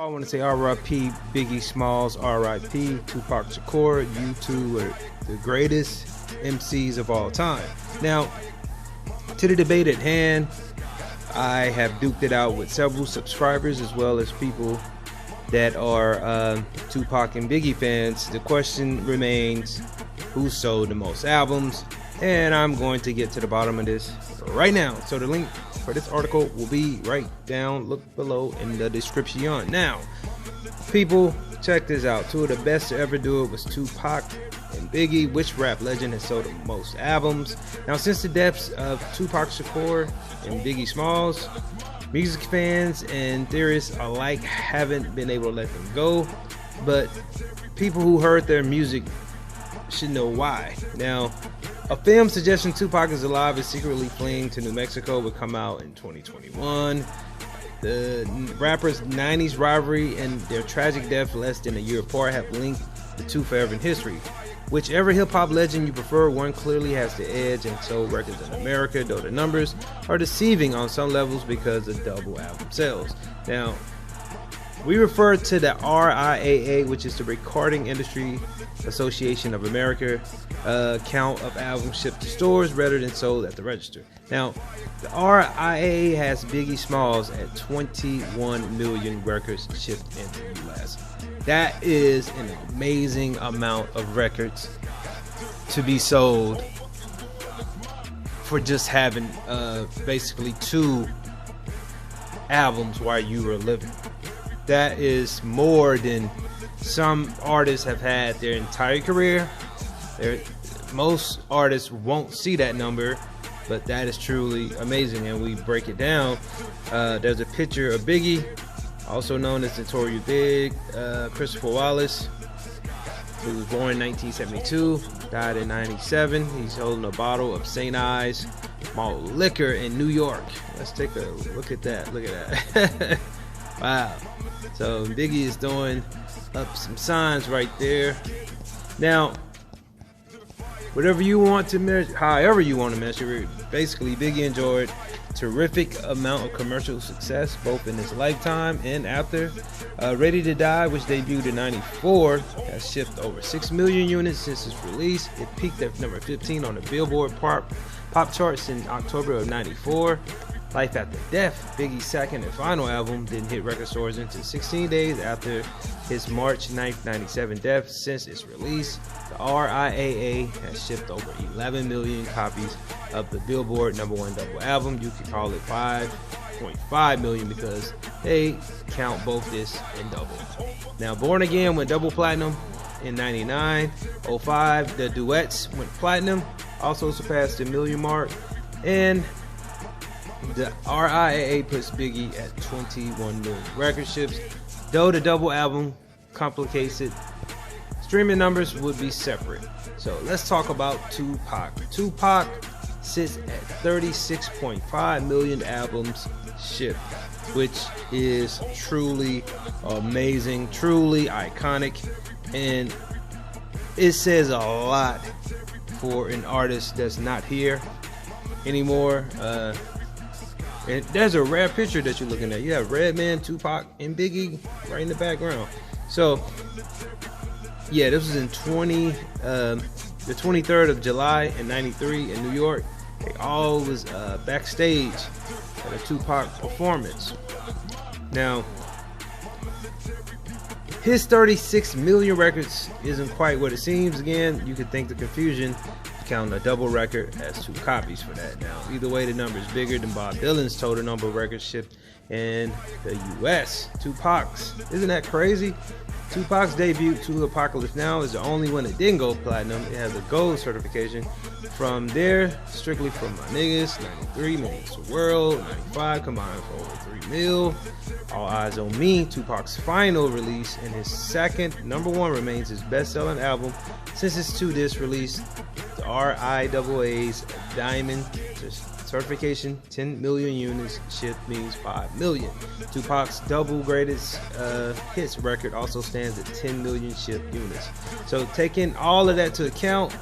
I want to say R.I.P. Biggie Smalls, R.I.P. Tupac Shakur. You two are the greatest MCs of all time. Now, to the debate at hand, I have duked it out with several subscribers as well as people that are Tupac and Biggie fans. The question remains, who sold the most albums? And I'm going to get to the bottom of this right now. So the link for this article will be right down, look below in the description. Now, people, check this out. Two of the best to ever do it was Tupac and Biggie. Which rap legend has sold the most albums? Now, since the deaths of Tupac Shakur and Biggie Smalls, music fans and theorists alike haven't been able to let them go, but people who heard their music should know why. Now, a film suggesting Tupac is alive and secretly fleeing to New Mexico would come out in 2021. The rappers' 90s rivalry and their tragic death less than a year apart have linked the two forever in history. Whichever hip-hop legend you prefer, one clearly has the edge and sold records in America, though the numbers are deceiving on some levels because of double album sales. Now, we refer to the RIAA, which is the Recording Industry Association of America, count of albums shipped to stores rather than sold at the register. Now, the RIAA has Biggie Smalls at 21 million records shipped in the U.S. That is an amazing amount of records to be sold for just having basically two albums while you were living. That is more than some artists have had their entire career. Most artists won't see that number, but that is truly amazing. And we break it down. There's a picture of Biggie, also known as Notorious Big, Christopher Wallace, who was born in 1972, died in 97. He's holding a bottle of St. Ives malt liquor in New York. Let's take a look at that. Look at that. Wow. So Biggie is throwing up some signs right there. Now, whatever you want to measure, however you want to measure it, basically Biggie enjoyed terrific amount of commercial success both in his lifetime and after. Ready to Die, which debuted in 94, has shipped over 6 million units since its release. It peaked at number 15 on the Billboard pop charts in October of 94. Life After Death, Biggie's second and final album, didn't hit record stores until 16 days after his March 9th, 97 death. Since its release, the RIAA has shipped over 11 million copies of the Billboard #1 double album. You could call it 5.5 million because they count both disc and double. Now, Born Again went double platinum in 99. 05, the duets went platinum, also surpassed the million mark, and the RIAA puts Biggie at 21 million record ships. Though the double album complicates it, streaming numbers would be separate. So let's talk about Tupac. Tupac sits at 36.5 million albums shipped, which is truly amazing, truly iconic, and it says a lot for an artist that's not here anymore. And there's a rare picture that you're looking at. You have Redman, Tupac, and Biggie right in the background. So, yeah, this was in the 23rd of July in 93 in New York. They all was backstage at a Tupac performance. Now, his 36 million records isn't quite what it seems. Again, you could think the confusion count a double record as two copies for that. Now, either way, the number is bigger than Bob Dylan's total number of records shipped in the U.S. Tupac's, isn't that crazy? Tupac's debut, To Apocalypse Now, is the only one that didn't go platinum. It has a gold certification. From there, Strictly For My Niggas, 93, Millions the World, 95, combined for over 3 mil. All Eyes on Me, Tupac's final release, and his second #1 remains his best-selling album since its 2-disc release. The RIAA's Diamond certification, 10 million units shipped means 5 million. Tupac's double greatest hits record also stands at 10 million shipped units. So taking all of that to account,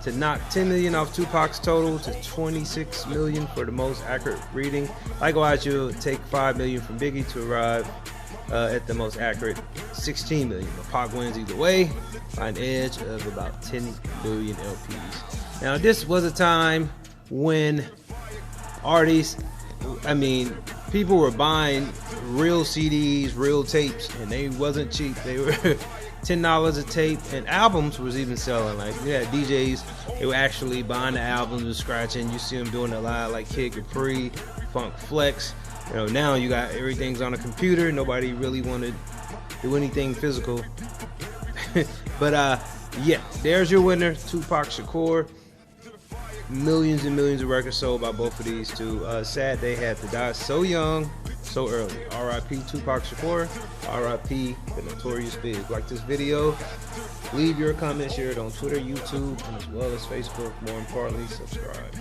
to knock 10 million off Tupac's total to 26 million for the most accurate reading. Likewise, you'll take 5 million from Biggie to arrive at the most accurate 16 million. But Pac wins either way by an edge of about 10 billion LPs. Now, this was a time when artists, people were buying real CDs, real tapes, and they wasn't cheap. They were $10 a tape, and albums was even selling. Like, you had DJs, they were actually buying the albums and scratching. You see them doing it a lot, like Kid Capri, Funk Flex. You know, now you got everything's on a computer. Nobody really wanted to do anything physical. But yeah, there's your winner, Tupac Shakur. Millions and millions of records sold by both of these two. Sad they had to die so young, so early. R.I.P. Tupac Shakur. R.I.P. the Notorious Big. Like this video, leave your comments, share it on Twitter, YouTube, and as well as Facebook. More importantly, subscribe.